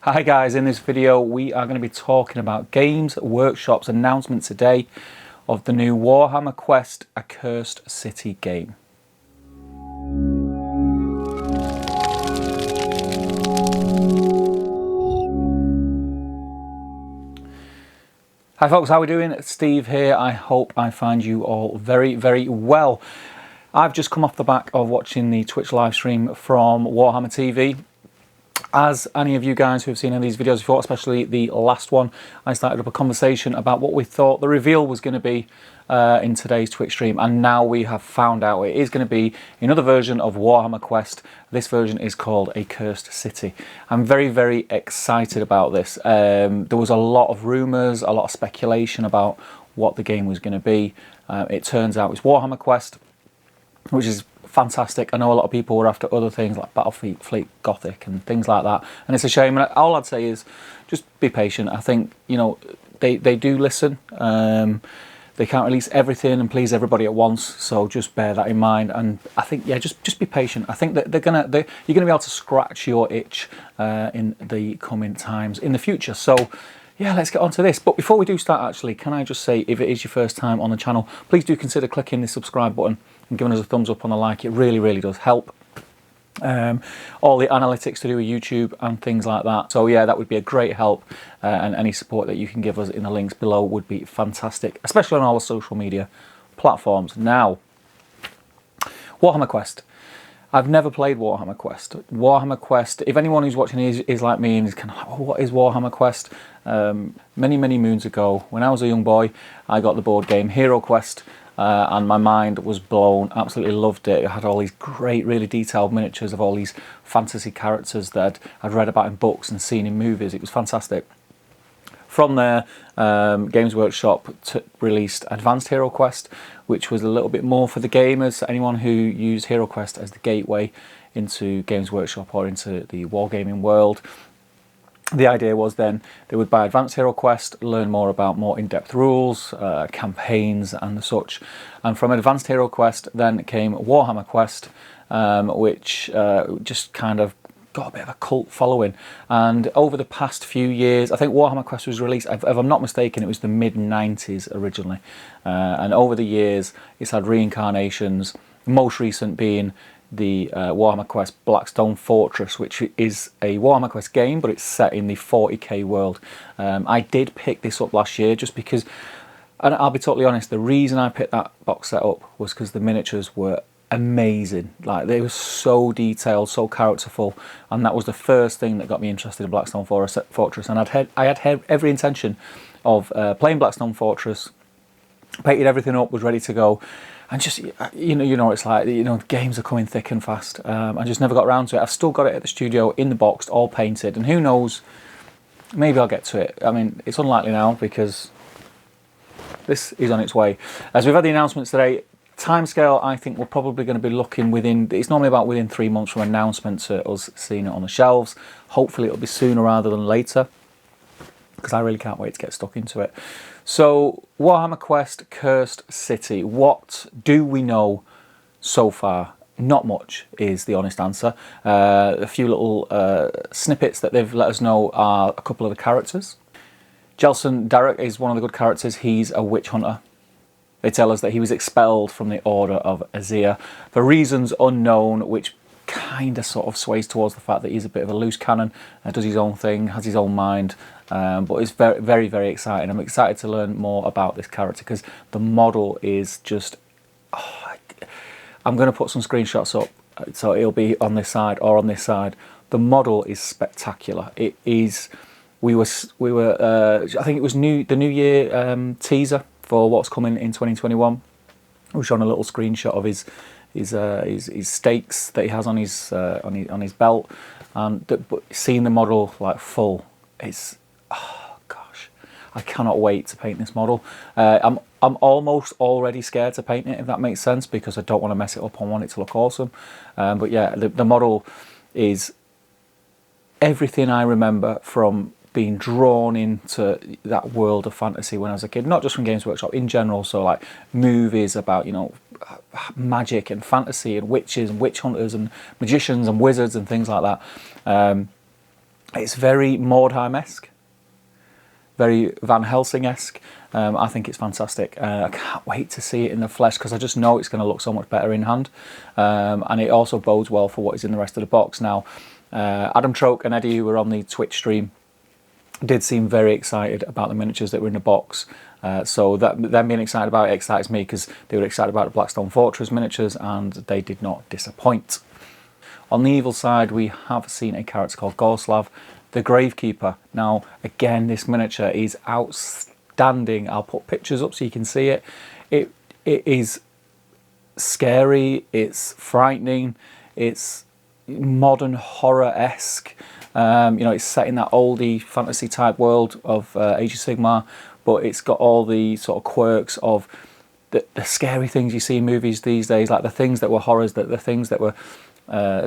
Hi guys, in this video we are going to be talking about Games Workshop's announcement today of the new Warhammer Quest: A Cursed City game. Hi folks, how are we doing? Steve here. I hope I find you all very, very well. I've just come off the back of watching the Twitch live stream from Warhammer TV. As any of you guys who have seen any of these videos before, especially the last one, I started up a conversation about what we thought the reveal was going to be in today's Twitch stream, and now we have found out it is going to be another version of Warhammer Quest. This version is called A Cursed City. I'm very, very excited about this. There was a lot of rumours, a lot of speculation about what the game was going to be. It turns out it's Warhammer Quest, which is fantastic. I know a lot of people were after other things like Battlefleet Gothic and things like that, and it's a shame. And all I'd say is just be patient. I think, you know, they do listen. They can't release everything and please everybody at once, so just bear that in mind. And I think, yeah, just be patient. I think that you're gonna be able to scratch your itch in the coming times in the future. So yeah, let's get on to this. But before we do start, actually, can I just say, if it is your first time on the channel, please do consider clicking the subscribe button and giving us a thumbs up on the like. It really, really does help. All the analytics to do with YouTube and things like that. So yeah, that would be a great help, and any support that you can give us in the links below would be fantastic, especially on all the social media platforms. Now, Warhammer Quest. I've never played Warhammer Quest. Warhammer Quest, if anyone who's watching is like me and is kind of like, oh, what is Warhammer Quest? Many, many moons ago, when I was a young boy, I got the board game Hero Quest, and my mind was blown. Absolutely loved it. It had all these great, really detailed miniatures of all these fantasy characters that I'd read about in books and seen in movies. It was fantastic. From there, Games Workshop released Advanced Hero Quest, which was a little bit more for the gamers, anyone who used Hero Quest as the gateway into Games Workshop or into the wargaming world. The idea was then they would buy Advanced Hero Quest, learn more about more in-depth rules, campaigns and such. And from Advanced Hero Quest then came Warhammer Quest, which just kind of got a bit of a cult following. And over the past few years, I think Warhammer Quest was released, if I'm not mistaken, it was the mid-90s originally. And over the years, it's had reincarnations, most recent being the Warhammer Quest Blackstone Fortress, which is a Warhammer Quest game, but it's set in the 40k world. I did pick this up last year just because, and I'll be totally honest, the reason I picked that box set up was because the miniatures were amazing. Like, they were so detailed, so characterful, and that was the first thing that got me interested in Blackstone Fortress. And I had every intention of playing Blackstone Fortress, painted everything up, was ready to go, and just, you know, it's like, you know, games are coming thick and fast. I just never got around to it. I've still got it at the studio in the box, all painted, and who knows, maybe I'll get to it. I mean, it's unlikely now because this is on its way. As we've had the announcements today, timescale, I think we're probably going to be looking within, it's normally about within 3 months from announcement to us seeing it on the shelves. Hopefully it'll be sooner rather than later, because I really can't wait to get stuck into it. So, Warhammer Quest: Cursed City. What do we know so far? Not much is the honest answer. A few little snippets that they've let us know are a couple of the characters. Jelson Derek is one of the good characters. He's a witch hunter. They tell us that he was expelled from the Order of Azir for reasons unknown, which kind of sort of sways towards the fact that he's a bit of a loose cannon, does his own thing, has his own mind, but it's very, very, very exciting. I'm excited to learn more about this character because the model is just... Oh, I'm going to put some screenshots up, so it'll be on this side or on this side. The model is spectacular. It is... We were I think it was the New Year teaser for what's coming in 2021. We've shown a little screenshot of his stakes that he has on his belt, and but seeing the model like full, it's, oh gosh, I cannot wait to paint this model. I'm almost already scared to paint it, if that makes sense, because I don't want to mess it up. I want it to look awesome. But yeah, the model is everything I remember from being drawn into that world of fantasy when I was a kid, not just from Games Workshop, in general. So like movies about, you know, magic and fantasy and witches and witch hunters and magicians and wizards and things like that. It's very Mordheim-esque, very Van Helsing-esque. I think it's fantastic. I can't wait to see it in the flesh because I just know it's going to look so much better in hand. And it also bodes well for what is in the rest of the box. Now, Adam Troke and Eddie, who were on the Twitch stream, did seem very excited about the miniatures that were in the box. So them being excited about it excites me because they were excited about the Blackstone Fortress miniatures and they did not disappoint. On the evil side, we have seen a character called Gorslav, the Gravekeeper. Now, again, this miniature is outstanding. I'll put pictures up so you can see it. It is scary, it's frightening, it's modern horror-esque. You know, it's set in that oldie fantasy type world of Age of Sigmar, but it's got all the sort of quirks of the scary things you see in movies these days, like the things that were horrors, the things that were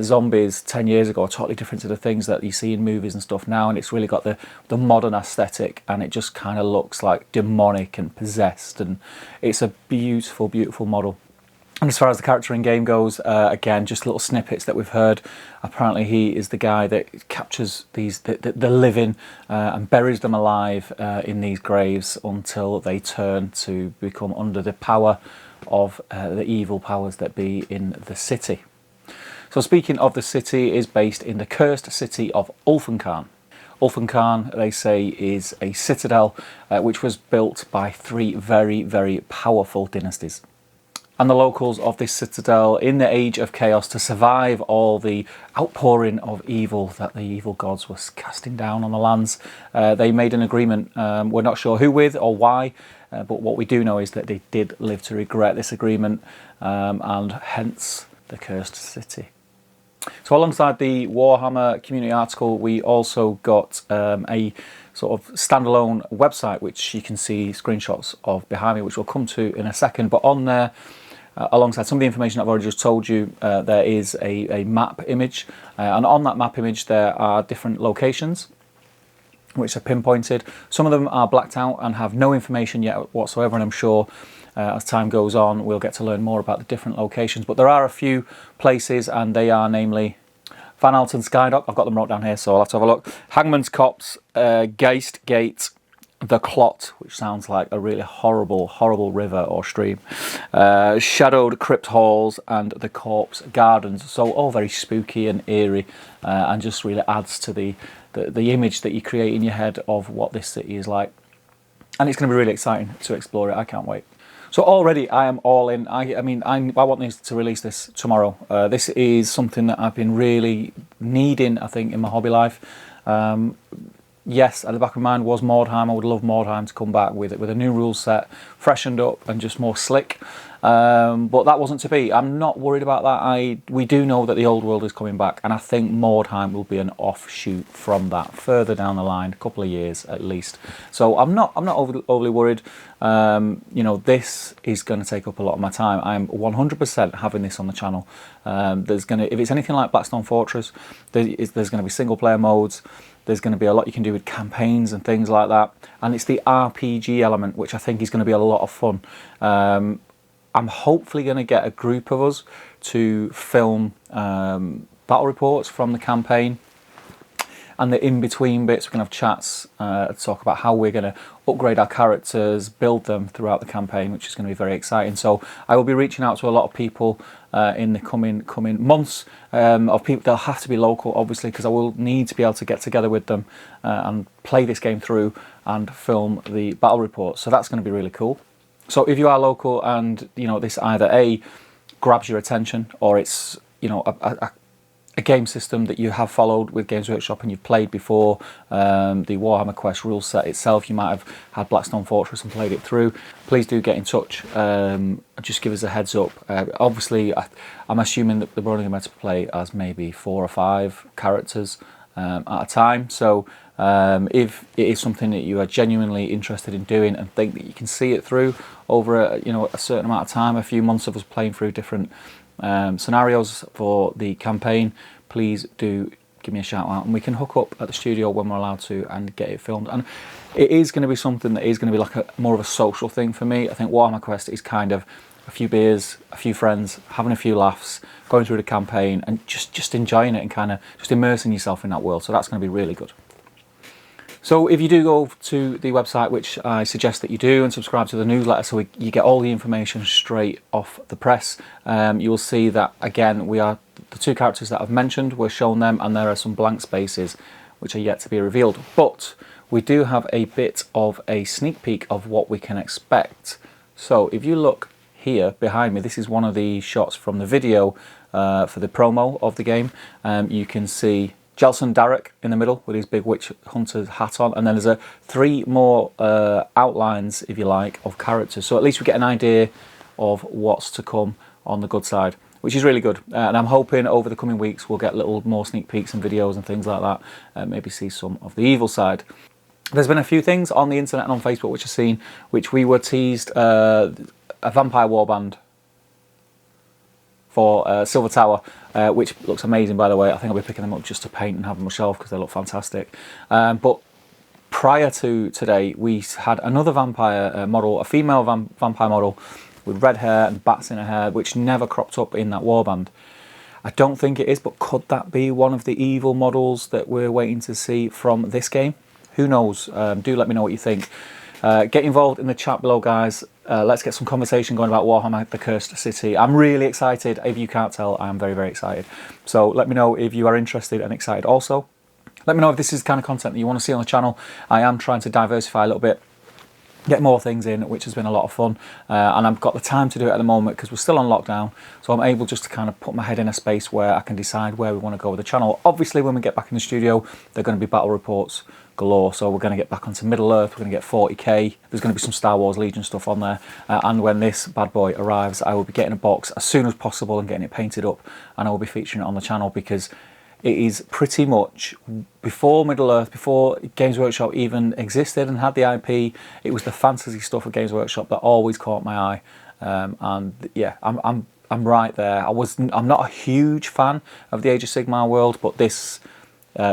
zombies 10 years ago are totally different to the things that you see in movies and stuff now, and it's really got the modern aesthetic, and it just kind of looks like demonic and possessed, and it's a beautiful, beautiful model. And as far as the character in game goes, again, just little snippets that we've heard. Apparently he is the guy that captures the living and buries them alive in these graves until they turn to become under the power of the evil powers that be in the city. So speaking of the city, it is based in the cursed city of Ulfenkarn. Ulfenkarn, they say, is a citadel which was built by 3 very, very powerful dynasties. And the locals of this citadel, in the age of chaos, to survive all the outpouring of evil that the evil gods were casting down on the lands, they made an agreement. We're not sure who with or why, but what we do know is that they did live to regret this agreement, and hence the cursed city. So alongside the Warhammer community article, we also got a sort of standalone website, which you can see screenshots of behind me, which we'll come to in a second. But on there, alongside some of the information I've already just told you, there is a map image. And on that map image, there are different locations which are pinpointed. Some of them are blacked out and have no information yet whatsoever, and I'm sure as time goes on we'll get to learn more about the different locations. But there are a few places, and they are namely Van Alten Skydock, I've got them wrote down here, so I'll have to have a look. Hangman's Copse, Geist Gate, The Clot, which sounds like a really horrible, horrible river or stream, Shadowed Crypt Halls, and the Corpse Gardens. So all very spooky and eerie, and just really adds to the image that you create in your head of what this city is like. And it's going to be really exciting to explore it. I can't wait. So already I am all in. I mean, I want this to release this tomorrow. This is something that I've been really needing, I think, in my hobby life. Yes, at the back of my mind was Mordheim. I would love Mordheim to come back with a new rule set, freshened up and just more slick. But that wasn't to be. I'm not worried about that. We do know that the old world is coming back, and I think Mordheim will be an offshoot from that further down the line, a couple of years at least. So I'm not overly worried. You know, this is going to take up a lot of my time. I'm 100% having this on the channel. If it's anything like Blackstone Fortress, there's going to be single player modes. There's going to be a lot you can do with campaigns and things like that. And it's the RPG element, which I think is going to be a lot of fun. I'm hopefully going to get a group of us to film battle reports from the campaign. And the in-between bits, we're going to have chats to talk about how we're going to upgrade our characters, build them throughout the campaign, which is going to be very exciting. So I will be reaching out to a lot of people in the coming months. Of people, they'll have to be local, obviously, because I will need to be able to get together with them and play this game through and film the battle reports. So that's going to be really cool. So if you are local and you know this either A, grabs your attention, or it's a game system that you have followed with Games Workshop and you've played before, the Warhammerquest rule set itself, you might have had Blackstone Fortress and played it through, please do get in touch. Just give us a heads up. Obviously, I'm assuming that they're only going to play as maybe 4 or 5 characters at a time. So if it is something that you are genuinely interested in doing and think that you can see it through over a certain amount of time, a few months of us playing through different scenarios for the campaign, please do give me a shout out and we can hook up at the studio when we're allowed to and get it filmed. And it is going to be something that is going to be like more of a social thing for me. I think Warhammerquest is kind of a few beers, a few friends, having a few laughs, going through the campaign and just enjoying it and kind of just immersing yourself in that world. So that's going to be really good. So if you do go to the website, which I suggest that you do, and subscribe to the newsletter so you get all the information straight off the press, you will see that, again, the 2 characters that I've mentioned, we're shown them, and there are some blank spaces which are yet to be revealed. But we do have a bit of a sneak peek of what we can expect. So if you look here behind me, this is one of the shots from the video for the promo of the game. You can see Jelson Darek in the middle with his big witch hunter hat on, and then there's 3 more outlines, if you like, of characters. So at least we get an idea of what's to come on the good side, which is really good. And I'm hoping over the coming weeks we'll get little more sneak peeks and videos and things like that, maybe see some of the evil side. There's been a few things on the internet and on Facebook which I've seen, which we were teased a vampire warband for Silver Tower, which looks amazing, by the way. I think I'll be picking them up just to paint and have them on my shelf because they look fantastic. But prior to today, we had another vampire model, a female vampire model with red hair and bats in her hair, which never cropped up in that warband. I don't think it is, but could that be one of the evil models that we're waiting to see from this game? Who knows? Do let me know what you think. Get involved in the chat below, guys. Let's get some conversation going about Warhammer, the Cursed City. I'm really excited. If you can't tell, I am very, very excited. So let me know if you are interested and excited also. Let me know if this is the kind of content that you want to see on the channel. I am trying to diversify a little bit, get more things in, which has been a lot of fun. And I've got the time to do it at the moment because we're still on lockdown. So I'm able just to kind of put my head in a space where I can decide where we want to go with the channel. Obviously, when we get back in the studio, there are going to be battle reports galore. So we're going to get back onto Middle Earth. We're going to get 40k. There's going to be some Star Wars Legion stuff on there. And when this bad boy arrives, I will be getting a box as soon as possible and getting it painted up. And I will be featuring it on the channel because it is pretty much before Middle Earth, before Games Workshop even existed and had the IP. It was the fantasy stuff of Games Workshop that always caught my eye. And yeah, I'm right there. I'm not a huge fan of the Age of Sigmar world, but this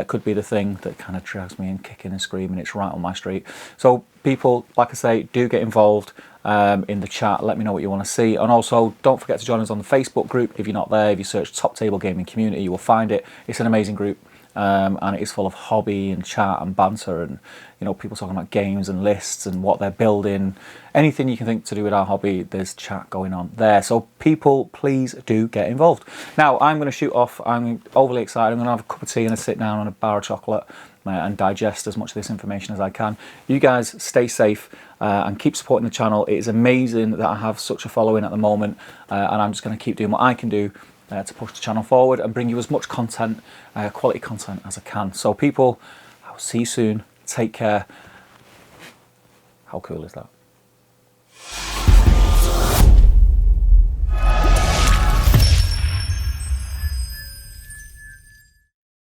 could be the thing that kind of drags me in, kicking and screaming. It's right on my street. So people, like I say, do get involved in the chat. Let me know what you want to see. And also, don't forget to join us on the Facebook group. If you're not there, if you search Top Table Gaming Community, you will find it. It's an amazing group. And it is full of hobby and chat and banter and, you know, people talking about games and lists and what they're building. Anything you can think to do with our hobby, there's chat going on there. So people, please do get involved. Now, I'm going to shoot off. I'm overly excited. I'm going to have a cup of tea and a sit down on a bar of chocolate and digest as much of this information as I can. You guys stay safe and keep supporting the channel. It is amazing that I have such a following at the moment, and I'm just going to keep doing what I can do to push the channel forward and bring you as much content, quality content as I can. So people, I'll see you soon. Take care. How cool is that?